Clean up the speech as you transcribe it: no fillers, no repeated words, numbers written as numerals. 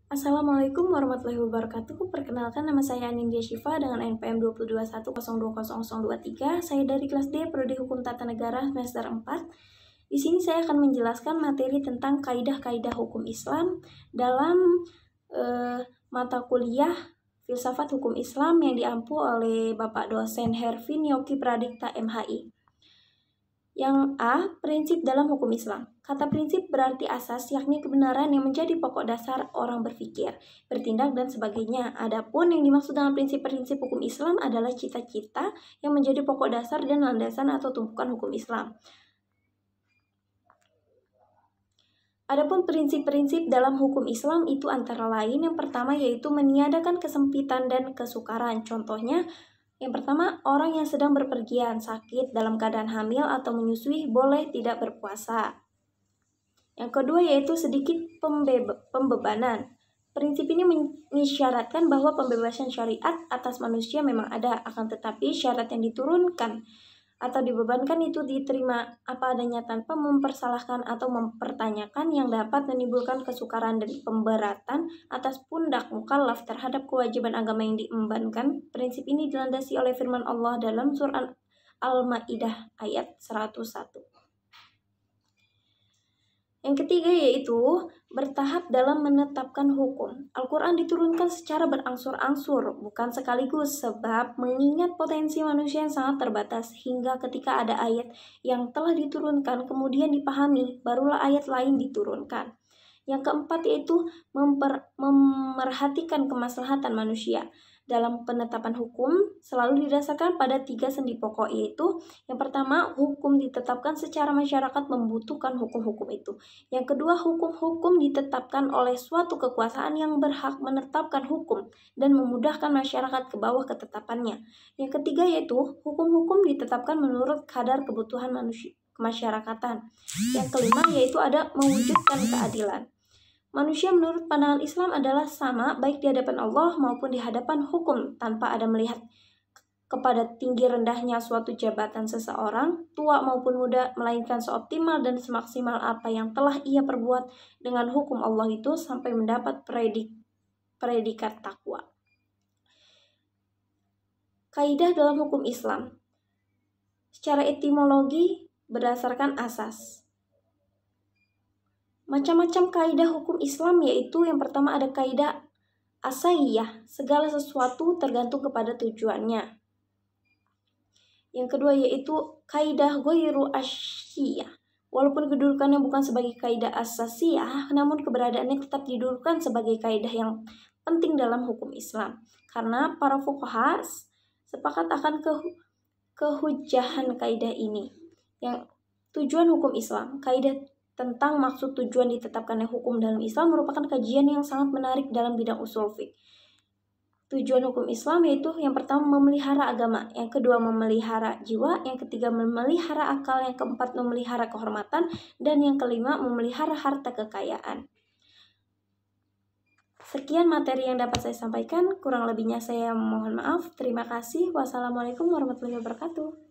Assalamualaikum warahmatullahi wabarakatuh. Perkenalkan, nama saya Anindya Syifa dengan NPM 221020023. Saya dari kelas D, Prodi Hukum Tata Negara semester 4. Di sini saya akan menjelaskan materi tentang kaidah-kaidah hukum Islam dalam mata kuliah Filsafat Hukum Islam yang diampu oleh Bapak dosen Hervin Yogi Pradikta MHI. Yang A, prinsip dalam hukum Islam. Kata prinsip berarti asas, yakni kebenaran yang menjadi pokok dasar orang berpikir, bertindak, dan sebagainya. Adapun yang dimaksud dengan prinsip-prinsip hukum Islam adalah cita-cita yang menjadi pokok dasar dan landasan atau tumpukan hukum Islam. Adapun prinsip-prinsip dalam hukum Islam itu antara lain yang pertama yaitu meniadakan kesempitan dan kesukaran. Contohnya, yang pertama, orang yang sedang berpergian, sakit, dalam keadaan hamil atau menyusui boleh tidak berpuasa. Yang kedua yaitu sedikit pembebanan. Prinsip ini mengisyaratkan bahwa pembebasan syariat atas manusia memang ada, akan tetapi syarat yang diturunkan atau dibebankan itu diterima apa adanya tanpa mempersalahkan atau mempertanyakan yang dapat menimbulkan kesukaran dan pemberatan atas pundak mukallaf terhadap kewajiban agama yang diembankan. Prinsip ini dilandasi oleh firman Allah dalam surah Al-Maidah ayat 101. Yang ketiga yaitu bertahap dalam menetapkan hukum. Al-Quran diturunkan secara berangsur-angsur, bukan sekaligus, sebab mengingat potensi manusia yang sangat terbatas, hingga ketika ada ayat yang telah diturunkan kemudian dipahami, barulah ayat lain diturunkan. Yang keempat yaitu memerhatikan kemaslahatan manusia. Dalam penetapan hukum selalu didasarkan pada 3 sendi pokok, yaitu yang pertama, hukum ditetapkan secara masyarakat membutuhkan hukum-hukum itu. Yang kedua, hukum-hukum ditetapkan oleh suatu kekuasaan yang berhak menetapkan hukum dan memudahkan masyarakat ke bawah ketetapannya. Yang ketiga yaitu hukum-hukum ditetapkan menurut kadar kebutuhan manusia kemasyarakatan. Yang kelima yaitu ada mewujudkan keadilan. Manusia menurut pandangan Islam adalah sama baik di hadapan Allah maupun di hadapan hukum, tanpa ada melihat kepada tinggi rendahnya suatu jabatan seseorang, tua maupun muda, melainkan seoptimal dan semaksimal apa yang telah ia perbuat dengan hukum Allah itu sampai mendapat predikat takwa. Kaidah dalam hukum Islam secara etimologi berdasarkan asas. Macam-macam kaidah hukum Islam yaitu yang pertama ada kaidah asaiyah, segala sesuatu tergantung kepada tujuannya. Yang kedua yaitu kaidah ghairu asyiyah. Walaupun kedudukannya bukan sebagai kaidah asasiyah, namun keberadaannya tetap didudukan sebagai kaidah yang penting dalam hukum Islam. Karena para fuqaha sepakat akan kehujahan kaidah ini. Yang tujuan hukum Islam, kaidah tentang maksud tujuan ditetapkannya hukum dalam Islam merupakan kajian yang sangat menarik dalam bidang usul fiqh. Tujuan hukum Islam yaitu yang pertama memelihara agama, yang kedua memelihara jiwa, yang ketiga memelihara akal, yang keempat memelihara kehormatan, dan yang kelima memelihara harta kekayaan. Sekian materi yang dapat saya sampaikan, kurang lebihnya saya mohon maaf. Terima kasih. Wassalamualaikum warahmatullahi wabarakatuh.